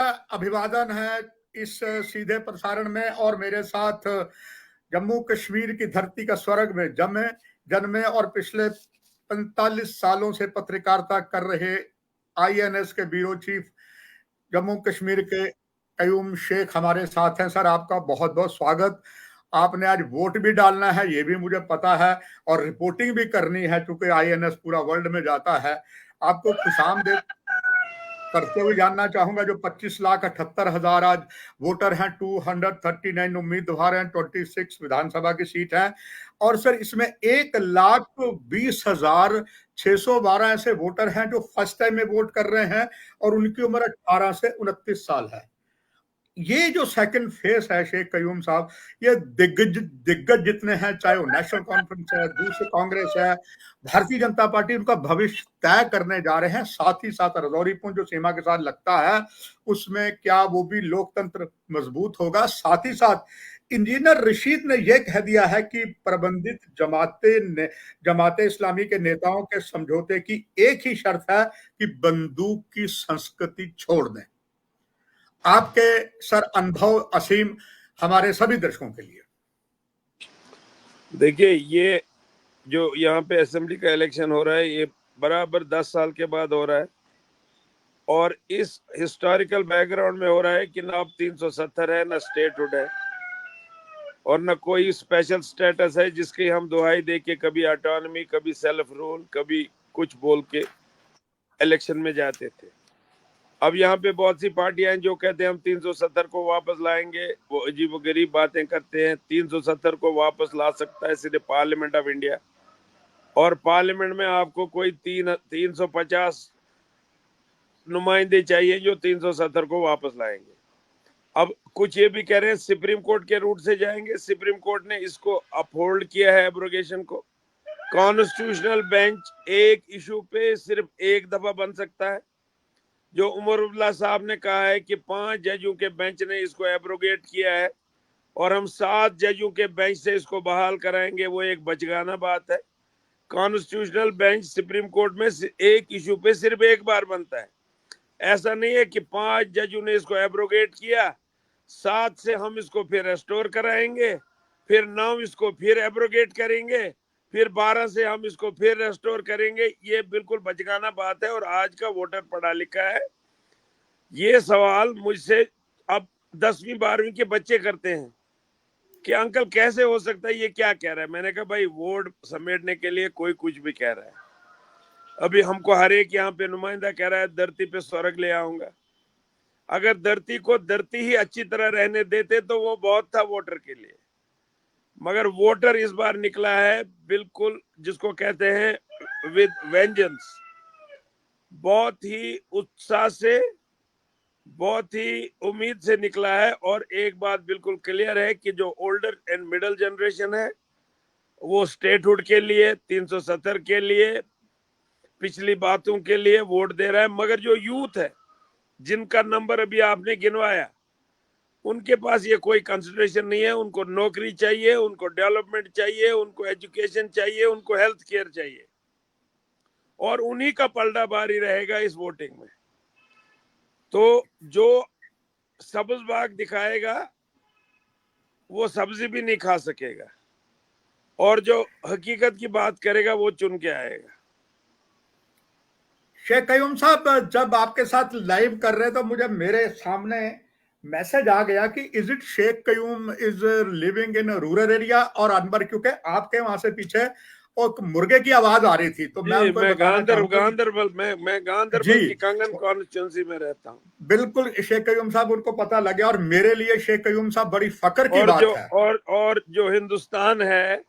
अभिवादन है इस सीधे प्रसारण में। और मेरे साथ जम्मू कश्मीर की धरती का स्वर्ग में जन्मे और पिछले 45 सालों से पत्रकारिता कर रहे आईएनएस के ब्यूरो चीफ जम्मू कश्मीर के कयूम शेख हमारे साथ हैं। सर, आपका बहुत बहुत स्वागत। आपने आज वोट भी डालना है, ये भी मुझे पता है, और रिपोर्टिंग भी करनी है क्योंकि आईएनएस पूरा वर्ल्ड में जाता है। आपको खुशामदीद करते हुए जानना चाहूंगा, जो 25,78,000 आज वोटर हैं, 239 उम्मीदवार हैं, 26 विधानसभा की सीट है, और सर इसमें 1,20,612 ऐसे वोटर हैं जो फर्स्ट टाइम में वोट कर रहे हैं और उनकी उम्र 18 से 29 साल है। ये जो सेकंड फेस है शेख कयूम साहब, ये दिग्गज जितने हैं, चाहे वो नेशनल कॉन्फ्रेंस है, दूसरी कांग्रेस है, भारतीय जनता पार्टी, उनका भविष्य तय करने जा रहे हैं। साथ ही साथ रजौरी पुंछ जो सीमा के साथ लगता है, उसमें क्या वो भी लोकतंत्र मजबूत होगा। साथ ही साथ इंजीनियर रशीद ने यह कह दिया है कि प्रबंधित जमाते इस्लामी के नेताओं के समझौते की एक ही शर्त है कि बंदूक की संस्कृति छोड़ दें। आपके सर अनुभव असीम हमारे सभी दर्शकों के लिए। देखिए, ये जो यहाँ पे असेंबली का इलेक्शन हो रहा है, ये बराबर 10 साल के बाद हो रहा है, और इस हिस्टोरिकल बैकग्राउंड में हो रहा है कि ना अब 370 है, ना स्टेटहुड है, और ना कोई स्पेशल स्टेटस है जिसकी हम दुहाई दे के कभी ऑटोनॉमी, कभी सेल्फ रूल, कभी कुछ बोल के इलेक्शन में जाते थे। अब यहाँ पे बहुत सी पार्टियां जो कहते हैं हम 370 को वापस लाएंगे, वो अजीब गरीब बातें करते हैं। 370 को वापस ला सकता है सिर्फ पार्लियामेंट ऑफ इंडिया, और पार्लियामेंट में आपको कोई 350 नुमाइंदे चाहिए जो 370 को वापस लाएंगे। अब कुछ ये भी कह रहे हैं सुप्रीम कोर्ट के रूट से जाएंगे। सुप्रीम कोर्ट ने इसको अपहोल्ड किया है, एब्रोगेशन को। कॉन्स्टिट्यूशनल बेंच एक इशू पे सिर्फ एक दफा बन सकता है। जो उमरुल्लाह साहब ने कहा है कि 5 जजों के बेंच ने इसको एब्रोगेट किया है और हम 7 जजों के बेंच से इसको बहाल कराएंगे, वो एक बचगाना बात है। कॉन्स्टिट्यूशनल बेंच सुप्रीम कोर्ट में एक इशू पे सिर्फ एक बार बनता है। ऐसा नहीं है कि 5 जजों ने इसको एब्रोगेट किया, 7 से हम इसको फिर रेस्टोर कराएंगे, फिर 9 इसको फिर एब्रोगेट करेंगे, फिर 12 से हम इसको फिर रेस्टोर करेंगे। ये बिल्कुल बचगाना बात है, और आज का वोटर पढ़ा लिखा है। ये सवाल मुझसे अब 10वीं 12वीं के बच्चे करते हैं कि अंकल कैसे हो सकता है, ये क्या कह रहा है। मैंने कहा भाई, वोट समेटने के लिए कोई कुछ भी कह रहा है। अभी हमको हर एक यहाँ पे नुमाइंदा कह रहा है धरती पे स्वर्ग ले आऊंगा। अगर धरती को धरती ही अच्छी तरह रहने देते तो वो बहुत था वोटर के लिए, मगर वोटर इस बार निकला है बिल्कुल जिसको कहते हैं विद वेंजेंस। बहुत ही उत्साह से, बहुत ही उम्मीद से निकला है। और एक बात बिल्कुल क्लियर है कि जो ओल्डर एंड मिडिल जनरेशन है वो स्टेटहुड के लिए, 370 के लिए, पिछली बातों के लिए वोट दे रहा है। मगर जो यूथ है जिनका नंबर अभी आपने गिनवाया, उनके पास ये कोई कंसिडरेशन नहीं है। उनको नौकरी चाहिए, उनको डेवलपमेंट चाहिए, उनको एजुकेशन चाहिए, उनको हेल्थ केयर चाहिए, और उन्हीं का पलड़ा भारी रहेगा इस वोटिंग में। तो जो सब्ज बाग दिखाएगा वो सब्जी भी नहीं खा सकेगा, और जो हकीकत की बात करेगा वो चुन के आएगा। शेख कयूम साहब, जब आपके साथ लाइव कर रहे तो मुझे मेरे सामने मैसेज आ गया कि is it Sheikh Qayyum is living in rural area और अनबर, क्योंकि आपके वहां से पीछे और मुर्गे की आवाज आ रही थी। तो मैं उनको गांधरबल मैं गांधरबल की कंगन कॉन्स्टिट्यूंसी में रहता हूँ। बिल्कुल शेख कयूम साहब, उनको पता लग गया, और मेरे लिए शेख कयूम साहब बड़ी फक्र की बात है। और जो हिंदुस्तान है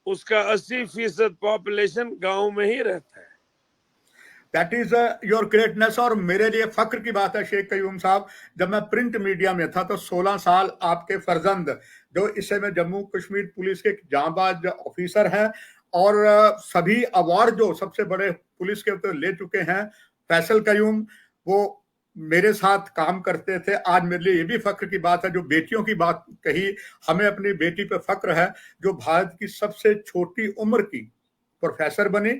उसका 80% पॉपुलेशन गांव में ही रहता है। That is your greatness. और मेरे लिए फक्र की बात है शेख कयूम साहब, जब मैं प्रिंट मीडिया में था तो 16 साल आपके फर्जंद, जो इस समय जम्मू कश्मीर पुलिस के जांबाज ऑफिसर हैं और सभी अवार्ड जो सबसे बड़े पुलिस के तो ले चुके हैं, फैसल कयूम, वो मेरे साथ काम करते थे। आज मेरे लिए ये भी फक्र की बात है, जो बेटियों की बात कही, हमें अपनी बेटी पे फक्र है, जो भारत की सबसे छोटी उम्र की प्रोफेसर बनी,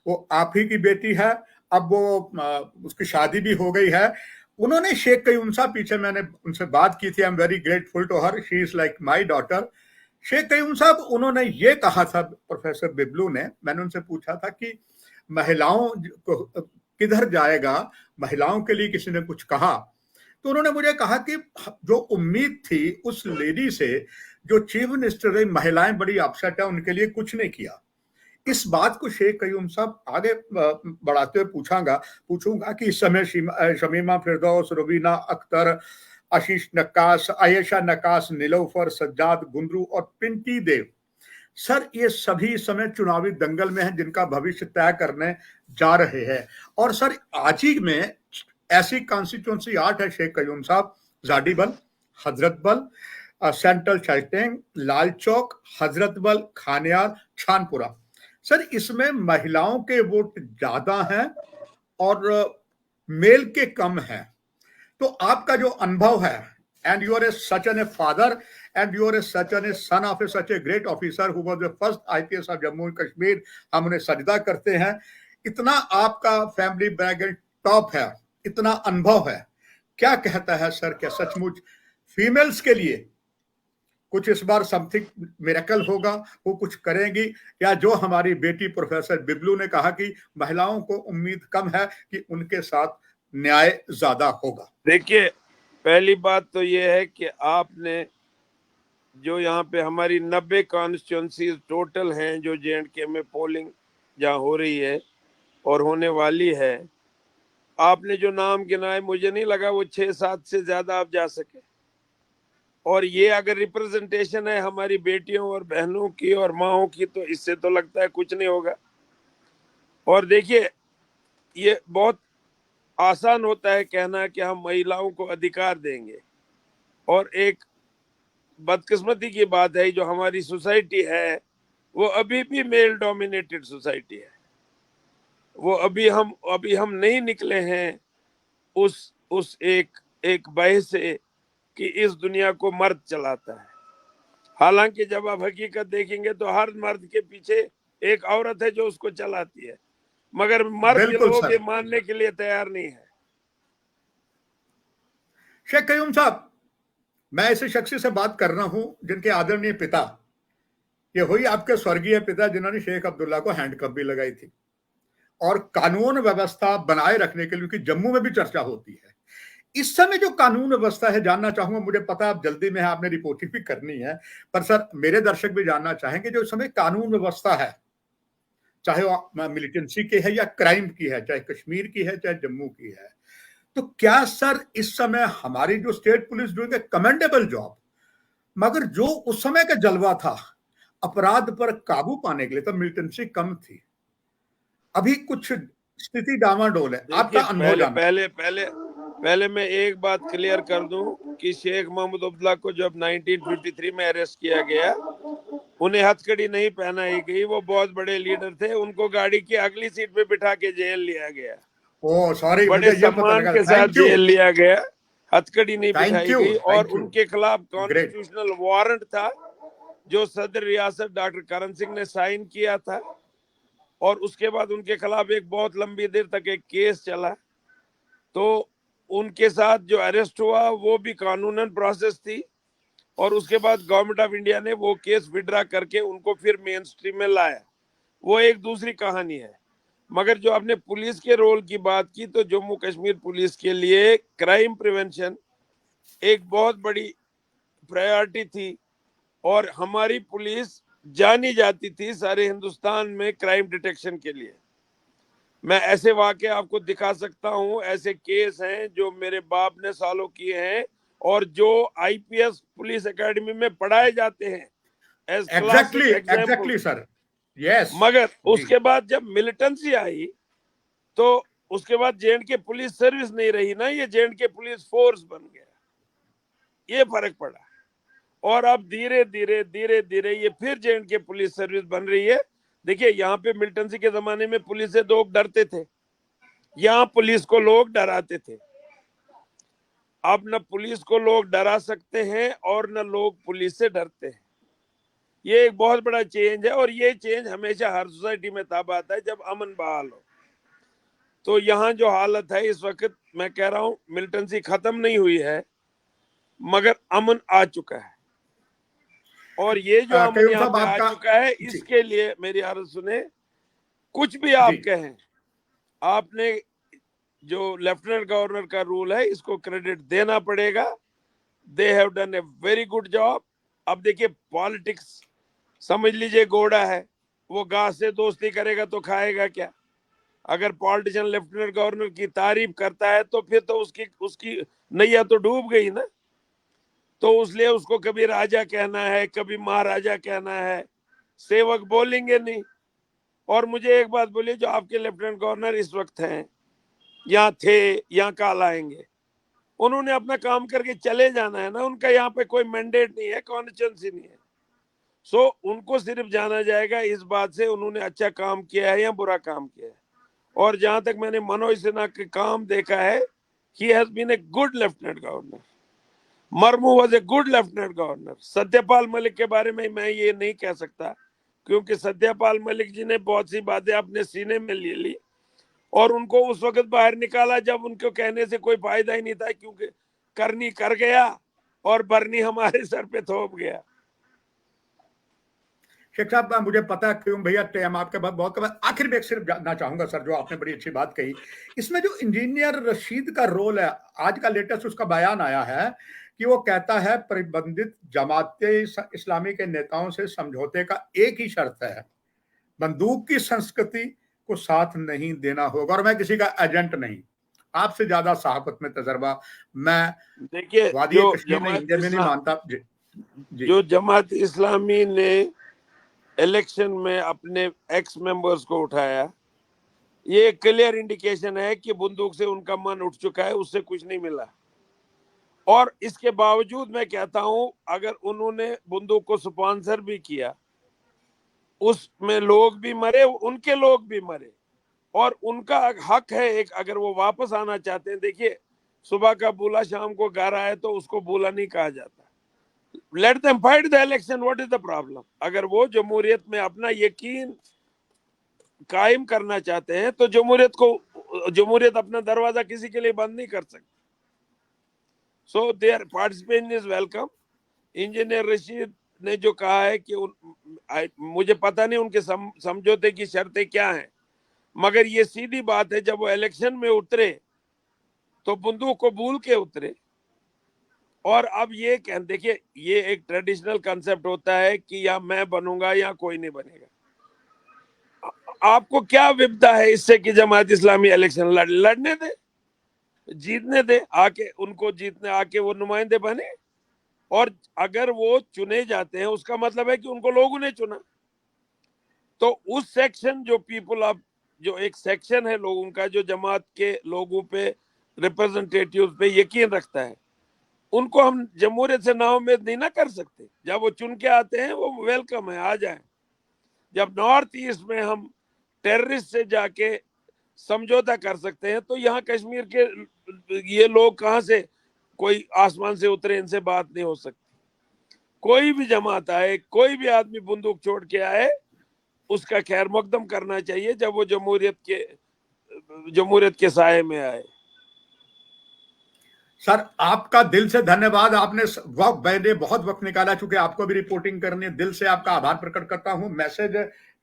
वो आप ही की बेटी है। अब वो उसकी शादी भी हो गई है। उन्होंने शेख कयूम साहब, पीछे मैंने उनसे बात की थी, I am very grateful to her, she is like my daughter. Sheikh Qayyum Sahab, उन्होंने ये कहा था, प्रोफेसर बिबलू ने, मैंने उनसे पूछा था कि महिलाओं को किधर जाएगा, महिलाओं के लिए किसी ने कुछ कहा, तो उन्होंने मुझे कहा कि जो उम्मीद थी उस लेडी से, जो चीफ मिनिस्टर रही, महिलाएं बड़ी अपसेट है, उनके लिए कुछ नहीं किया। इस बात को शेख कयूम साहब आगे बढ़ाते हुए पूछूंगा कि इस समय शमीमा फिरदौस, रुबीना अख्तर, आशीष नक्कास, आयशा नक्कास, निलोफर, सज्जाद गुंदरू और पिंटी देव, सर ये सभी इस समय चुनावी दंगल में हैं, जिनका भविष्य तय करने जा रहे हैं। और सर आज ही में ऐसी कॉन्स्टिट्यूंसी 8 है शेख कयूम साहब, जाडीबल, हजरतबल, सेंट्रल चैटेंग, लाल चौक, हजरतबल, खानियार, छानपुरा। सर इसमें महिलाओं के वोट ज्यादा हैं और मेल के कम हैं। तो आपका जो अनुभव है, and you are a such an a father and you are a such an a son of a such a great officer who was the first IPS of Jammu and Kashmir, हम उन्हें सजदा करते हैं। इतना आपका फैमिली बैकग्राउंड टॉप है, इतना अनुभव है, क्या कहता है सर, क्या सचमुच फीमेल्स के लिए कुछ इस बार समथिंग मिरेकल होगा, वो कुछ करेंगी, या जो हमारी बेटी प्रोफेसर बिबलू ने कहा कि महिलाओं को उम्मीद कम है कि उनके साथ न्याय ज्यादा होगा? देखिए, पहली बात तो ये है कि आपने जो यहाँ पे हमारी 90 कॉन्स्टिट्यूंसी टोटल हैं जो जे.एंड.के में पोलिंग जहाँ हो रही है और होने वाली है, आपने जो नाम गिनाए, मुझे नहीं लगा वो 6-7 से ज्यादा आप जा सके। और ये अगर रिप्रेजेंटेशन है हमारी बेटियों और बहनों की और माओं की, तो इससे तो लगता है कुछ नहीं होगा। और देखिए, ये बहुत आसान होता है कहना कि हम महिलाओं को अधिकार देंगे, और एक बदकिस्मती की बात है जो हमारी सोसाइटी है वो अभी भी मेल डोमिनेटेड सोसाइटी है। वो अभी हम नहीं निकले हैं उस एक भय से कि इस दुनिया को मर्द चलाता है। हालांकि जब आप हकीकत देखेंगे तो हर मर्द के पीछे एक औरत है जो उसको चलाती है, मगर मर्द के लोग ये मानने के लिए तैयार नहीं है। शेख कयूम साहब, मैं ऐसे शख्स से बात कर रहा हूं जिनके आदरणीय पिता, ये हुई आपके स्वर्गीय पिता, जिन्होंने शेख अब्दुल्ला को हैंडकफ भी लगाई थी, और कानून व्यवस्था बनाए रखने के लिए, क्योंकि जम्मू में भी चर्चा होती है इस समय जो कानून व्यवस्था है, जानना चाहूंगा, मुझे पता है आप जल्दी में है, आपने रिपोर्टिंग भी करनी है, पर सर मेरे दर्शक भी जानना चाहेंगे, जो इस समय कानून व्यवस्था है, चाहे वो मिलिटेंसी की है या क्राइम की है, चाहे कश्मीर की है चाहे जम्मू की है, तो क्या सर इस समय हमारी जो state police doing a commendable job, मगर जो उस समय का जलवा था अपराध पर काबू पाने के लिए, तब मिलिटेंसी कम थी, अभी कुछ स्थिति डामाडोल है, आपका अनुभव जानना। पहले मैं एक बात क्लियर कर दूं कि शेख महमूद अब्दुल्ला को जब 1953 में अरेस्ट किया गया, उन्हें हथकड़ी नहीं पहनाई गई। वो बहुत बड़े लीडर थे, उनको गाड़ी की अगली सीट पे बिठा के जेल लिया गया। ओ सॉरी, बड़े सम्मान के साथ जेल लिया गया, हथकड़ी नहीं बिठाई गई। और उनके खिलाफ कॉन्स्टिट्यूशनल वारंट था जो सदर रियासत डॉक्टर करण सिंह ने साइन किया था, और उसके बाद उनके खिलाफ एक बहुत लंबी देर तक एक केस चला। तो उनके साथ जो अरेस्ट हुआ वो भी कानूनन प्रोसेस थी, और उसके बाद गवर्नमेंट ऑफ इंडिया ने वो केस विड्रा करके उनको फिर मेन स्ट्रीम में लाया। वो एक दूसरी कहानी है। मगर जो आपने पुलिस के रोल की बात की, तो जम्मू कश्मीर पुलिस के लिए क्राइम प्रिवेंशन एक बहुत बड़ी प्रायोरिटी थी, और हमारी पुलिस जानी जाती थी सारे हिंदुस्तान में क्राइम डिटेक्शन के लिए। मैं ऐसे वाक़े आपको दिखा सकता हूं, ऐसे केस हैं जो मेरे बाप ने सालों किए हैं, और जो आईपीएस पुलिस एकेडमी में पढ़ाए जाते हैं as classic example sir. Yes. मगर उसके बाद जब मिलिटेंसी आई, तो उसके बाद जे.एंड.के पुलिस सर्विस नहीं रही ना, ये जे.एंड.के पुलिस फोर्स बन गया, ये फर्क पड़ा। और अब धीरे धीरे ये फिर जे.एंड.के पुलिस सर्विस बन रही है। देखिए, यहाँ पे मिलिटेंसी के जमाने में पुलिस से लोग डरते थे, यहाँ पुलिस को लोग डराते थे। अब न पुलिस को लोग डरा सकते हैं और न लोग पुलिस से डरते हैं। ये एक बहुत बड़ा चेंज है, और ये चेंज हमेशा हर सोसाइटी में तब आता है जब अमन बहाल हो। तो यहाँ जो हालत है इस वक्त, मैं कह रहा हूँ मिलिटेंसी खत्म नहीं हुई है, मगर अमन आ चुका है। और ये जो अमन कयूम यहाँ साहब पे आ आपका चुका है, जी इसके लिए मेरी अर्ज सुने। कुछ भी जी आप कहें, आपने जो लेफ्टिनेंट गवर्नर का रूल है इसको क्रेडिट देना पड़ेगा। They have done a very good job. अब देखिए पॉलिटिक्स समझ लीजिए घोड़ा है, वो घास से दोस्ती करेगा तो खाएगा क्या। अगर पॉलिटिशियन लेफ्टिनेंट गवर्नर की तारीफ करता है तो फिर तो उसकी उसकी नैया तो डूब गई ना। तो इसलिए उसको कभी राजा कहना है, कभी महाराजा कहना है, सेवक बोलेंगे नहीं। और मुझे एक बात बोलिए, जो आपके लेफ्टिनेंट गवर्नर इस वक्त हैं, यहाँ थे, यहाँ काल आएंगे, उन्होंने अपना काम करके चले जाना है ना। उनका यहाँ पे कोई मैंडेट नहीं है, कॉन्स्टिट्यूंसी नहीं है। सो उनको सिर्फ जाना जाएगा इस बात से उन्होंने अच्छा काम किया है या बुरा काम किया है। और जहां तक मैंने मनोज सिन्हा के काम देखा है, he has been a good lieutenant governor. Murmu was a good lieutenant governor. Satyapal Malik के बारे में मैं ये नहीं कह सकता, क्योंकि सत्यपाल मलिक जी ने बहुत सी बातें अपने सीने में ले ली और उनको उस वक्त बाहर निकाला जब उनको कहने से कोई फायदा ही नहीं था, क्योंकि करनी कर गया और बरनी हमारे सर पे थोप गया। शेख साहब मुझे पता है क्यों भैया टाइम आपके बाद बहुत कम है। आखिर में एक सिर्फ जानना चाहूंगा सर, जो आपने बड़ी अच्छी बात कही, इसमें जो इंजीनियर रशीद का रोल है, आज का लेटेस्ट उसका बयान आया है कि वो कहता है प्रतिबंधित जमाते इस्लामी के नेताओं से समझौते का एक ही शर्त है, बंदूक की संस्कृति को साथ नहीं देना होगा, और मैं किसी का एजेंट नहीं, आपसे ज्यादा सहाफत में तजर्बा, मैं देखिए वादी जो कश्मीर नहीं, जमात इंडिया में नहीं इस्लाम मानता जी जी जो जमात इस्लामी ने इलेक्शन में अपने एक्स मेंबर्स को उठाया, ये क्लियर इंडिकेशन है कि बंदूक से उनका मन उठ चुका है, उससे कुछ नहीं मिला। और इसके बावजूद मैं कहता हूं, अगर उन्होंने बंदूक को स्पॉन्सर भी किया, उसमें लोग भी मरे, उनके लोग भी मरे, और उनका हक है एक, अगर वो वापस आना चाहते हैं। देखिए सुबह का बुला शाम को घर आए तो उसको बुला नहीं कहा जाता। Let them fight the election, what is the problem. अगर वो जमहूरियत में अपना यकीन कायम करना चाहते हैं तो जमहूरियत अपना दरवाजा किसी के लिए बंद नहीं कर सकती। So their participation is welcome. Engineer Rashid ने जो कहा है कि मुझे पता नहीं उनके समझौते की शर्तें क्या हैं, मगर ये सीधी बात है, जब वो इलेक्शन में उतरे तो बंदूक को भूल के उतरे। और अब ये देखिए, ये एक ट्रेडिशनल कंसेप्ट होता है कि या मैं बनूंगा या कोई नहीं बनेगा। आपको क्या विपदा है इससे कि जमात इस्लामी इलेक्शन लड़ने दे, जीतने दे, आके उनको जीतने आके वो नुमाइंदे बने। और अगर वो चुने जाते हैं उसका मतलब है कि उनको लोगों ने चुना। तो उस सेक्शन जो पीपल ऑफ, जो एक सेक्शन है लोगों का जो जमात के लोगों पे, रिप्रेजेंटेटिव्स पे यकीन रखता है, उनको हम जमहूरियत से नाउम्मीद नहीं ना कर सकते। जब वो चुन के आते हैं वो वेलकम है, आ जाए। जब नॉर्थ ईस्ट में हम टेररिस्ट से जाके समझौता कर सकते हैं, तो यहाँ कश्मीर के ये लोग कहां से कोई आसमान से उतरे, इनसे बात नहीं हो सकती। कोई भी जमात आए, कोई भी आदमी बंदूक छोड़ के आए, उसका खैर मकदम करना चाहिए जब वो जमहूरियत के साये में आए। सर आपका दिल से धन्यवाद, आपने मैंने बहुत वक्त निकाला, चूंकि आपको भी रिपोर्टिंग करनी है, दिल से आपका आभार प्रकट करता हूं। मैसेज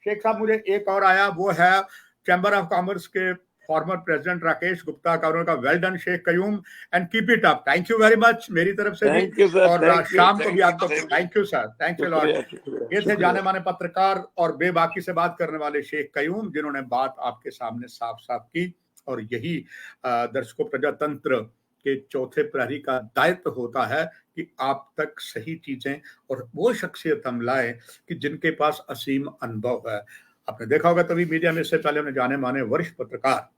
शेख साहब मुझे एक और आया, वो है चैम्बर ऑफ कॉमर्स के फॉर्मर प्रेसिडेंट राकेश गुप्ता का, उन्होंने कहा well done Sheikh Qayyum and keep it up. Thank you very much मेरी तरफ से भी, थैंक यू सर, और थैंक यू, शाम को भी थैंक आपको you, thank you sir, thank you lot. शुक्रिया, शुक्रिया, ये थे शुक्रिया। जाने माने पत्रकार और बेबाकी से बात करने वाले शेख कयूम, जिन्होंने बात आपके सामने साफ साफ की। और यही दर्शकों, प्रजातंत्र के चौथे प्रहरी का दायित्व होता है कि आप तक सही चीजें और वो शख्सियत हम लाए कि जिनके पास असीम अनुभव है। आपने देखा होगा तभी मीडिया में इससे पहले हमने जाने माने वरिष्ठ पत्रकार,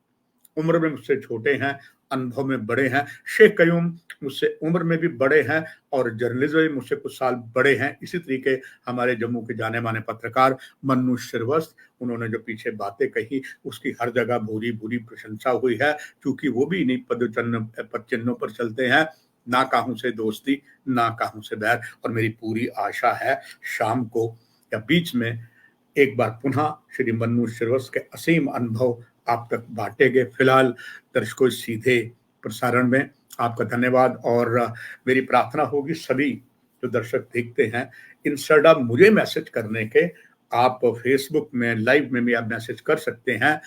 उम्र में मुझसे छोटे हैं, अनुभव में बड़े हैं। शेख कयूम मुझसे उम्र में भी बड़े हैं और जर्नलिज्म में मुझसे कुछ साल बड़े हैं। इसी तरीके हमारे जम्मू के जाने माने पत्रकार मन्नू श्रीवास्तव, उन्होंने जो पीछे बातें कही उसकी हर जगह भूरी भूरी प्रशंसा हुई है, क्योंकि वो भी इन्हीं पद चिन्हों पर चलते हैं, ना काहू से दोस्ती, ना काहू से बैर। और मेरी पूरी आशा है शाम को या बीच में एक बार पुनः श्री मन्नू श्रीवास्तव के असीम अनुभव आप तक बांटे गए। फिलहाल दर्शकों, सीधे प्रसारण में आपका धन्यवाद, और मेरी प्रार्थना होगी सभी जो दर्शक देखते हैं, इंस्टाग्राम मुझे मैसेज करने के, आप फेसबुक में लाइव में भी आप मैसेज कर सकते हैं।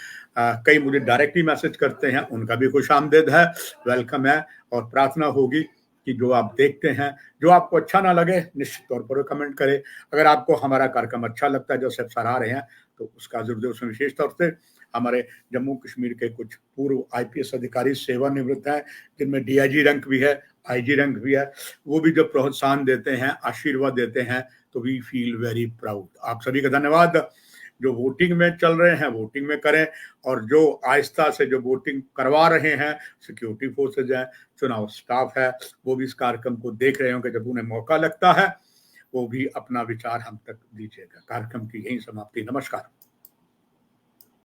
कई मुझे डायरेक्टली मैसेज करते हैं, उनका भी खुशामदीद है, वेलकम है। और प्रार्थना होगी कि जो आप देखते हैं, जो आपको अच्छा ना लगे निश्चित तौर पर कमेंट करें। अगर आपको हमारा कार्यक्रम अच्छा लगता है जो सब सराह रहे हैं, तो उसका जरूर उसमें विशेष तौर से हमारे जम्मू कश्मीर के कुछ पूर्व आईपीएस अधिकारी सेवानिवृत्त हैं, जिनमें डीआईजी रैंक भी है, आईजी रैंक भी है, वो भी जो प्रोत्साहन देते हैं, आशीर्वाद देते हैं, तो वी फील वेरी प्राउड। आप सभी का धन्यवाद। जो वोटिंग में चल रहे हैं वोटिंग में करें, और जो आहिस्ता से जो वोटिंग करवा रहे हैं, सिक्योरिटी फोर्सेज है, चुनाव स्टाफ है, वो भी इस कार्यक्रम को देख रहे होंगे। जब उन्हें मौका लगता है वो भी अपना विचार हम तक दीजिएगा। कार्यक्रम की यही समाप्ति। नमस्कार।